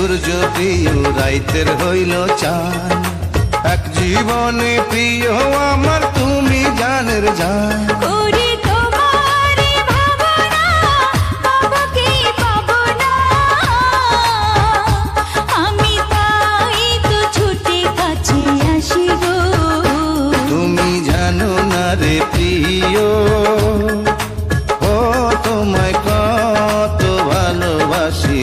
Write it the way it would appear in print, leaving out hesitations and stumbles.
সূর্য প্রিয় রাইতের হইল চান, এক জীবনে প্রিয় আমার তুমি জানের জান। করি তোমারে ভাবনা, বাবাকে পাবো না, আমি তাই তো ছুটে কাছে আসি গো। তুমি জানো না রে প্রিয়, ও তোমায় কত ভালোবাসি।